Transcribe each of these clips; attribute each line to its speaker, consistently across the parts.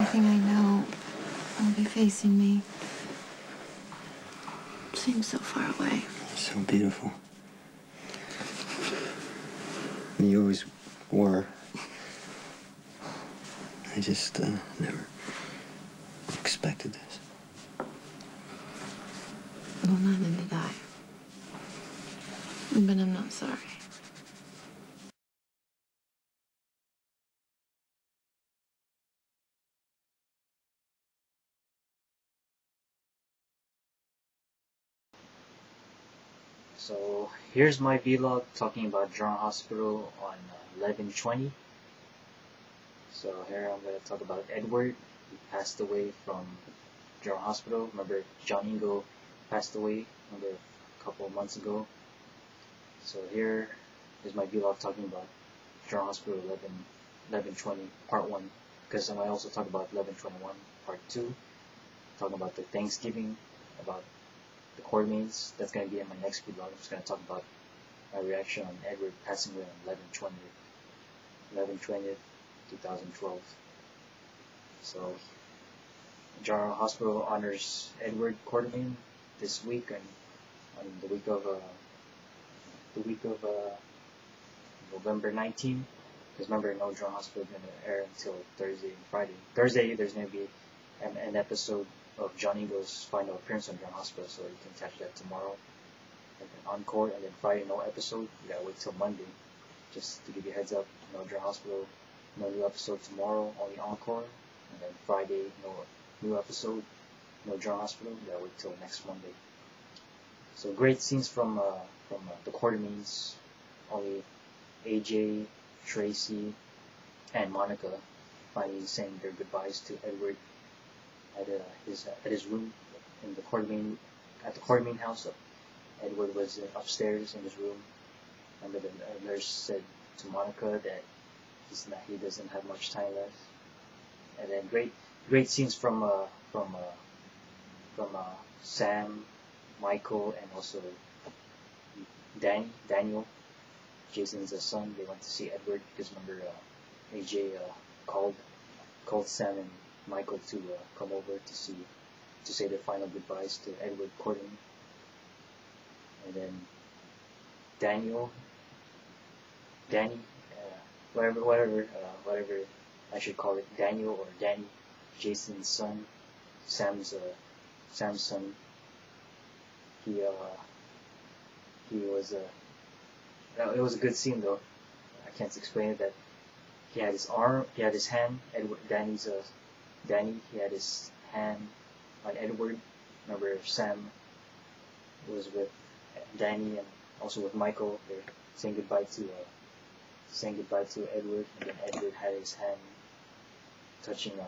Speaker 1: everything I know will be facing me. Seems so far away.
Speaker 2: So beautiful. You always were. I just never expected this.
Speaker 1: Well, neither did I. But I'm not sorry.
Speaker 3: So here's my vlog talking about General Hospital on 11/20. So here I'm going to talk about Edward. He passed away from General Hospital. Remember, John Ingo passed away a couple of months ago. So here is my vlog talking about General Hospital 11/20 Part 1. Because I might also talk about 11/21 Part 2. Talking about the Thanksgiving, about the Quartermaines. That's going to be in my next vlog. I'm just going to talk about my reaction on Edward passing away on 11/20, 2012. So General Hospital honors Edward Quartermaine this week, and on the week of November 19th. Because remember, no General Hospital is going to air until Thursday and Friday. Thursday there's going to be an episode of John Ingo's final appearance on General Hospital, so you can catch that tomorrow. And then encore, and then Friday no episode. You gotta wait till Monday, just to give you a heads up. No General Hospital, no new episode tomorrow, only encore. And then Friday no new episode, no General Hospital. You gotta wait till next Monday. So great scenes from the Quartermaines. Only AJ, Tracy, and Monica finally saying their goodbyes to Edward at his room in the Quartermaine house. Edward was upstairs in his room. Remember, the nurse said to Monica that he doesn't have much time left. And then great scenes from Sam, Michael, and also Daniel, Jason's son. They went to see Edward because remember AJ called Sam and Michael to come over to say their final goodbyes to Edward Quartermaine. And then Danny, whatever I should call it, Daniel or Danny, Jason's son, Sam's son. He was it was a good scene though. I can't explain it. That he had his hand, Edward, Danny, he had his hand on Edward. Remember, Sam was with Danny and also with Michael. They're saying goodbye to Edward, and then Edward had his hand touching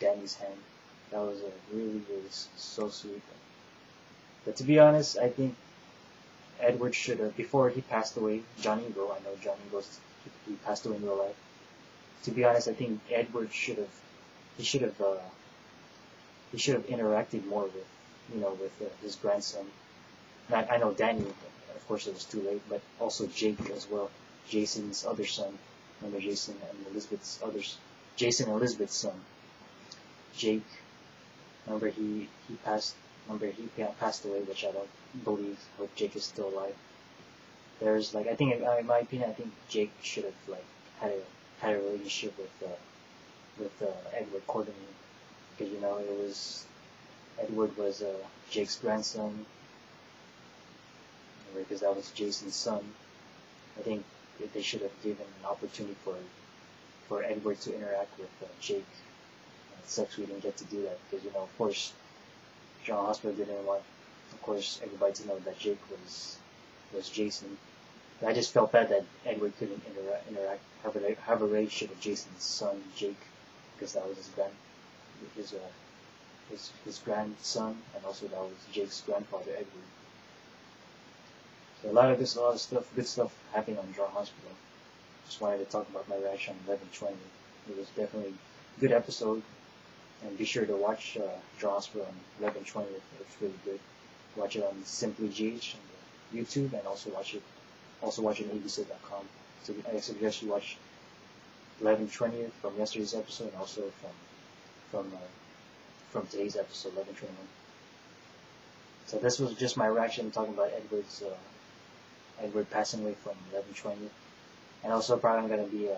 Speaker 3: Danny's hand. That was really so sweet. But to be honest, I think Edward should have, before he passed away, John Ingo, I know John Ingo, he passed away in real life. To be honest, I think Edward should have interacted more with his grandson. I know Danny, of course it was too late, but also Jake as well, Jason's other son. Remember Jason and Elizabeth's son. Jake. Remember he passed away, which I don't believe. Hope Jake is still alive. There's I think in my opinion, I think Jake should have had a relationship with Edward Quartermaine, because Edward was Jake's grandson, because that was Jason's son. I think they should have given an opportunity for Edward to interact with Jake. It sucks we didn't get to do that, because of course General Hospital didn't want, of course, everybody to know that Jake was Jason. I just felt bad that Edward couldn't have a relationship with Jason's son Jake, because that was his grandson, and also that was Jake's grandfather Edward. So a lot of stuff, good stuff happening on General Hospital. Just wanted to talk about my reaction on 11/20. It was definitely a good episode, and be sure to watch General Hospital on 11/20. It's really good. Watch it on Simply GH on YouTube, and also watch it on abc.com. So I suggest you watch 11/20 from yesterday's episode, and also from today's episode 1121. So this was just my reaction talking about Edward passing away from 1120, and also probably I'm gonna be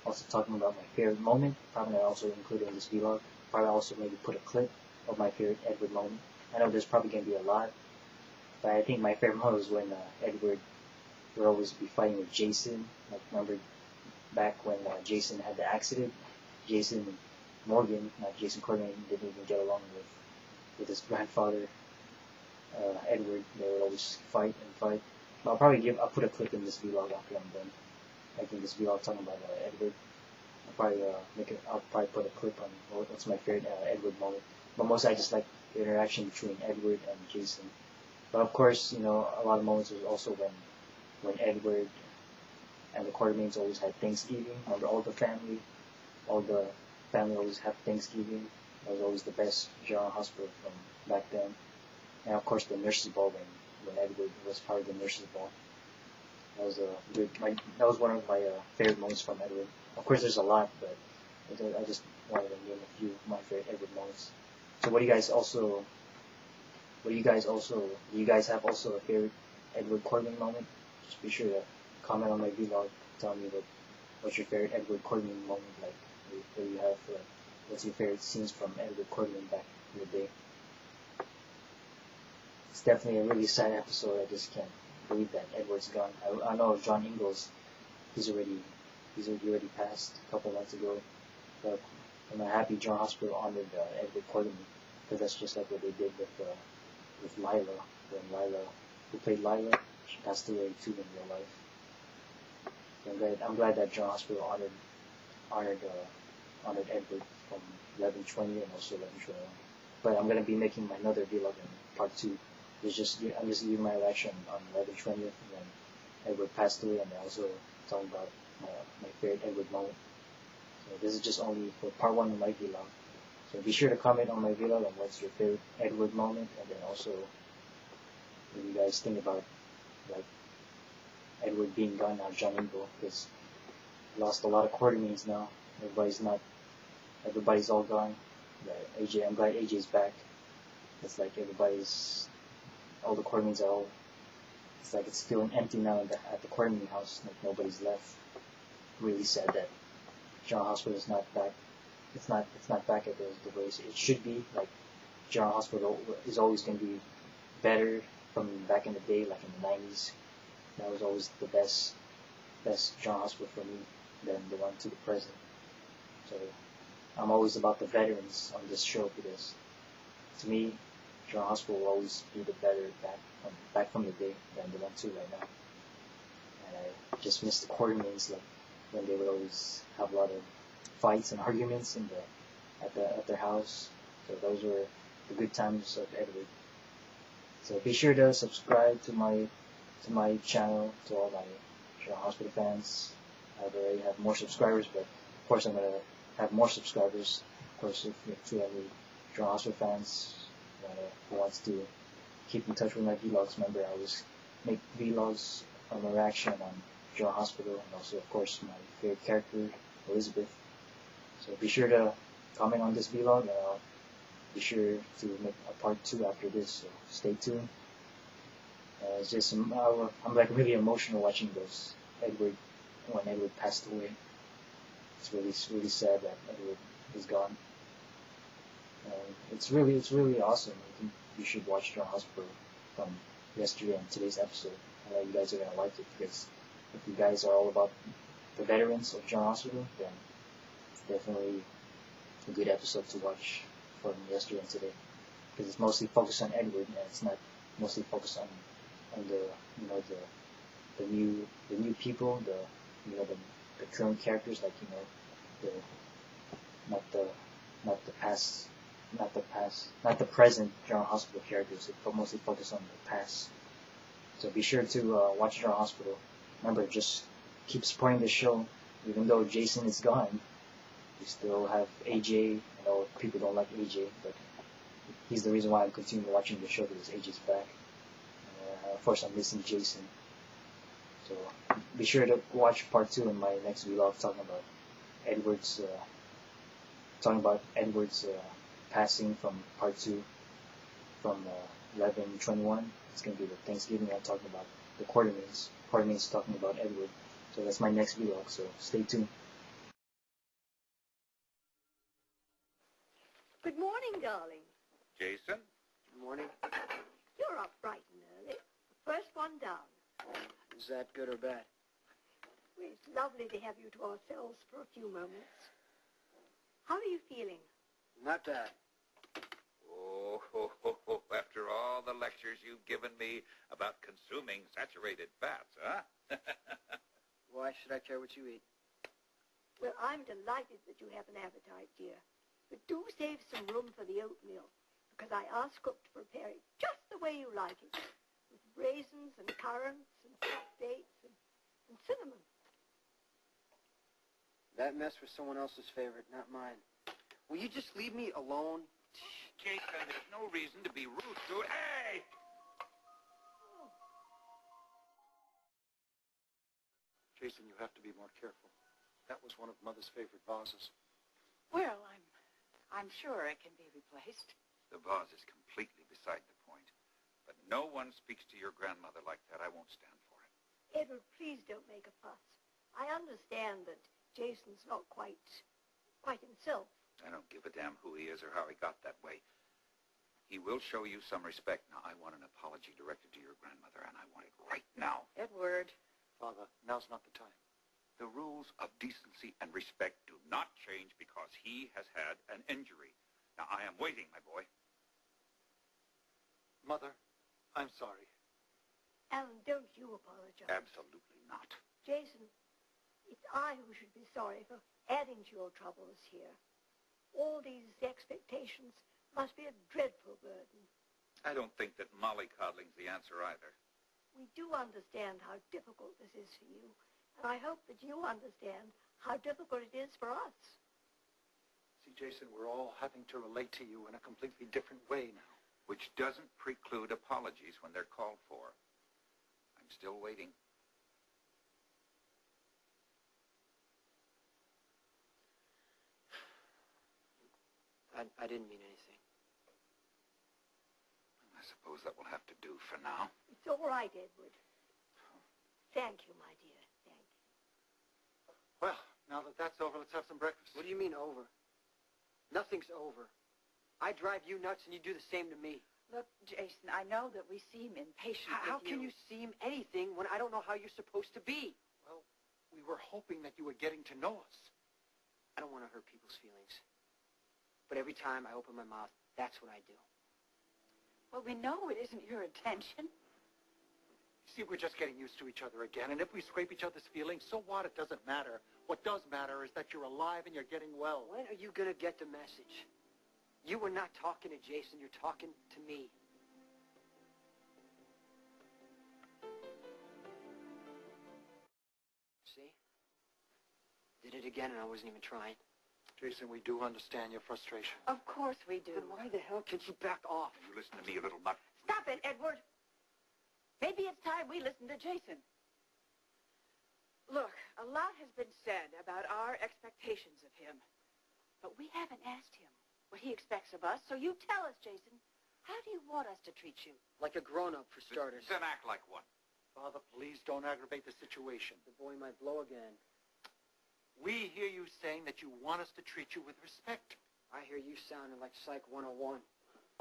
Speaker 3: also talking about my favorite moment. Probably gonna also include it in this vlog. Probably also maybe put a clip of my favorite Edward moment. I know there's probably gonna be a lot, but I think my favorite moment was when Edward would always be fighting with Jason. Like remember back when Jason had the accident, Jason and Morgan, not Jason Quartermaine, didn't even get along with his grandfather, Edward. They would always fight and fight. But I'll put a clip in this vlog after I'm done. Making this vlog talking about Edward. I'll probably put a clip on what's my favorite Edward moment. But mostly I just like the interaction between Edward and Jason. But of course, a lot of moments was also when Edward and the Quartermaines always had Thanksgiving. Remember all the family always have Thanksgiving. That was always the best general hospital from back then. And of course the nurses' ball when Edward was part of the nurses' ball. That was one of my favorite moments from Edward. Of course there's a lot, but I just wanted to name a few of my favorite Edward moments. So do you guys have also a favorite Edward Quartermaine moment? Just be sure to comment on my vlog, tell me what's your favorite Edward Quartermaine moment like. What do you have? What's your favorite scenes from Edward Quartermaine back in the day? It's definitely a really sad episode. I just can't believe that Edward's gone. I know John Ingalls, he's already passed a couple months ago. But I'm happy John Hospital honored Edward Quartermaine, because that's just like what they did with Lila. When Lila, who played Lila, she passed away too in real life. So I'm glad that John Hospital honored Edward from 1120 and also 1121. But I'm gonna be making another vlog in part 2. I'm just giving my reaction on 1120 when Edward passed away, and also talking about my favorite Edward moment. So this is just only for part 1 of my vlog. So be sure to comment on my vlog on what's your favorite Edward moment, and then also what you guys think about like Edward being gone now, John Ingalls, because lost a lot of Quartermaines now. Everybody's all gone. I'm glad AJ's back. It's like all the Quartermaines are all, it's like it's feeling empty now at the Quartermaine house, like nobody's left. Really sad that General Hospital is not back. It's not back at the way it should be. Like General Hospital is always going to be better from back in the day, like in the 90s. That was always the best General Hospital for me than the one to the present. So I'm always about the veterans on this show, because to me, General Hospital will always be the better back from the day than the one to right now. And I just miss the Quartermaines, like when they would always have a lot of fights and arguments at their house. So those were the good times of Edward. So be sure to subscribe to my channel, to all my General Hospital fans. I already have more subscribers, but of course I'm gonna have more subscribers. Of course, if you have any General Hospital fans who wants to keep in touch with my vlogs, remember I always make vlogs on my reaction on General Hospital, and also of course my favorite character, Elizabeth. So be sure to comment on this vlog, and I'll be sure to make a part 2 after this, so stay tuned. It's just, I'm like really emotional watching when Edward passed away. It's really sad that Edward is gone. It's really awesome. I think you should watch General Hospital from yesterday and today's episode. I know you guys are gonna like it, because if you guys are all about the veterans of General Hospital, then it's definitely a good episode to watch from yesterday and today, because it's mostly focused on Edward, and it's not mostly focused on the new people, the current characters, like not the present General Hospital characters, but mostly focused on the past. So be sure to watch General Hospital. Remember, just keep supporting the show. Even though Jason is gone, we still have AJ. I know people don't like AJ, but he's the reason why I'm continuing watching the show, because AJ's back. Of course, I'm missing Jason. So be sure to watch part 2 in my next vlog talking about talking about Edward's passing from part 2 from 11/21. It's going to be the Thanksgiving. I'm talking about the Quartermaines. Quartermaine's talking about Edward. So that's my next vlog, so stay tuned.
Speaker 4: Good morning, darling.
Speaker 5: Jason?
Speaker 6: Good morning.
Speaker 4: You're up bright and early. First one down.
Speaker 6: Is that good or bad?
Speaker 4: Well, it's lovely to have you to ourselves for a few moments. How are you feeling?
Speaker 6: Not bad.
Speaker 5: Oh, after all the lectures you've given me about consuming saturated fats, huh?
Speaker 6: Why should I care what you eat?
Speaker 4: Well, I'm delighted that you have an appetite, dear. But do save some room for the oatmeal, because I asked cook to prepare it just the way you like it, with raisins and currants and hot dates and cinnamon.
Speaker 6: That mess was someone else's favorite, not mine. Will you just leave me alone?
Speaker 5: Jason, there's no reason to be rude to it. Hey!
Speaker 7: Jason, you have to be more careful. That was one of Mother's favorite vases.
Speaker 8: Well, I'm sure it can be replaced.
Speaker 5: The vase is completely beside the point. But no one speaks to your grandmother like that. I won't stand for it.
Speaker 4: Edward, please don't make a fuss. I understand that Jason's not quite himself.
Speaker 5: I don't give a damn who he is or how he got that way. He will show you some respect. Now, I want an apology directed to your grandmother, and I want it right now.
Speaker 8: Edward.
Speaker 7: Father, now's not the time.
Speaker 5: The rules of decency and respect do not change because he has had an injury. Now, I am waiting, my boy.
Speaker 7: Mother, I'm sorry.
Speaker 4: Alan, don't you apologize.
Speaker 5: Absolutely not.
Speaker 4: Jason, it's I who should be sorry for adding to your troubles here. All these expectations must be a dreadful burden.
Speaker 5: I don't think that mollycoddling's the answer either.
Speaker 4: We do understand how difficult this is for you, and I hope that you understand how difficult it is for us.
Speaker 7: See, Jason, we're all having to relate to you in a completely different way now.
Speaker 5: Which doesn't preclude apologies when they're called for. I'm still waiting.
Speaker 6: I didn't mean anything.
Speaker 5: I suppose that will have to do for now.
Speaker 4: It's all right, Edward. Thank you, my dear. Thank you.
Speaker 7: Well, now that that's over, let's have some breakfast.
Speaker 6: What do you mean over? Nothing's over. I drive you nuts and you do the same to me.
Speaker 8: Look, Jason, I know that we seem impatient
Speaker 6: How
Speaker 8: with
Speaker 6: can you seem anything when I don't know how you're supposed to be?
Speaker 7: Well, we were hoping that you were getting to know us.
Speaker 6: I don't want to hurt people's feelings. But every time I open my mouth, that's what I do.
Speaker 8: Well, we know it isn't your intention.
Speaker 7: See, we're just getting used to each other again, and if we scrape each other's feelings, so what? It doesn't matter. What does matter is that you're alive and you're getting well.
Speaker 6: When are you going to get the message? You were not talking to Jason, you're talking to me. See? Did it again and I wasn't even trying.
Speaker 7: Jason, we do understand your frustration.
Speaker 8: Of course we do.
Speaker 6: Then why the hell can't you back off?
Speaker 5: You listen to me, you little mutt.
Speaker 8: Stop it, Edward. Maybe it's time we listen to Jason. Look, a lot has been said about our expectations of him. But we haven't asked him what he expects of us, so you tell us, Jason. How do you want us to treat you?
Speaker 6: Like a grown-up, for starters.
Speaker 5: Then act like one.
Speaker 7: Father, please don't aggravate the situation.
Speaker 6: The boy might blow again.
Speaker 7: We hear you saying that you want us to treat you with respect.
Speaker 6: I hear you sounding like Psych 101.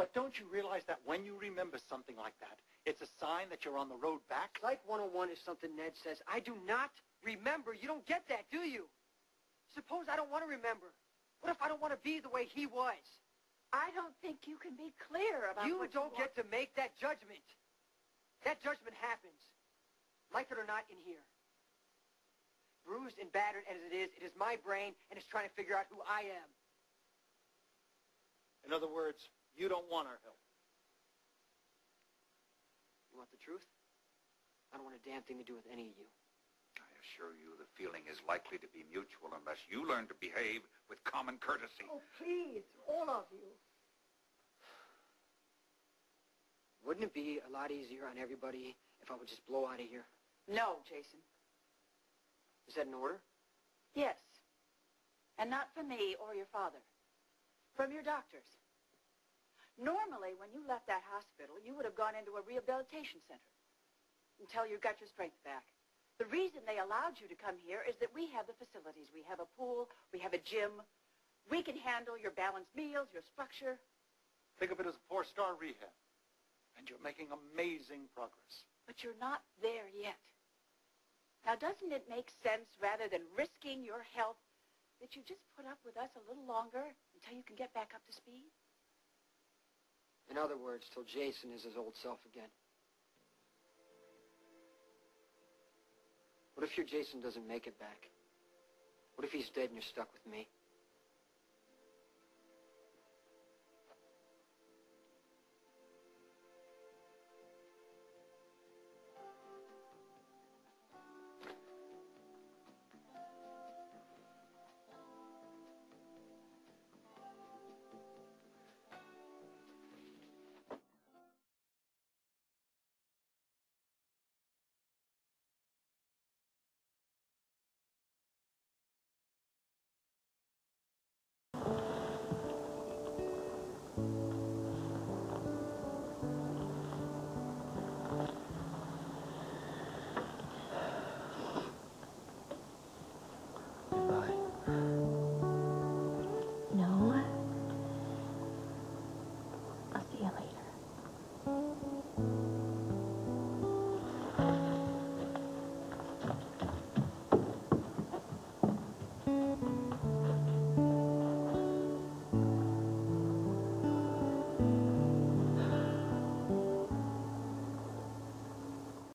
Speaker 7: But don't you realize that when you remember something like that, it's a sign that you're on the road back?
Speaker 6: Psych 101 is something Ned says. I do not remember. You don't get that, do you? Suppose I don't want to remember. What if I don't want to be the way he was?
Speaker 8: I don't think you can be clear about
Speaker 6: You
Speaker 8: what
Speaker 6: don't
Speaker 8: you
Speaker 6: get to make that judgment. That judgment happens, like it or not, in here. Bruised and battered as it is my brain, and it's trying to figure out who I am.
Speaker 7: In other words, you don't want our help.
Speaker 6: You want the truth? I don't want a damn thing to do with any of you.
Speaker 5: I assure you the feeling is likely to be mutual unless you learn to behave with common courtesy.
Speaker 4: Oh, please, all of you.
Speaker 6: Wouldn't it be a lot easier on everybody if I would just blow out of here?
Speaker 8: No, Jason.
Speaker 6: Is that an order?
Speaker 8: Yes. And not for me or your father. From your doctors. Normally, when you left that hospital, you would have gone into a rehabilitation center until you got your strength back. The reason they allowed you to come here is that we have the facilities. We have a pool. We have a gym. We can handle your balanced meals, your structure.
Speaker 7: Think of it as a 4-star rehab. And you're making amazing progress.
Speaker 8: But you're not there yet. Now, doesn't it make sense, rather than risking your health, that you just put up with us a little longer until you can get back up to speed?
Speaker 6: In other words, till Jason is his old self again. What if your Jason doesn't make it back? What if he's dead and you're stuck with me?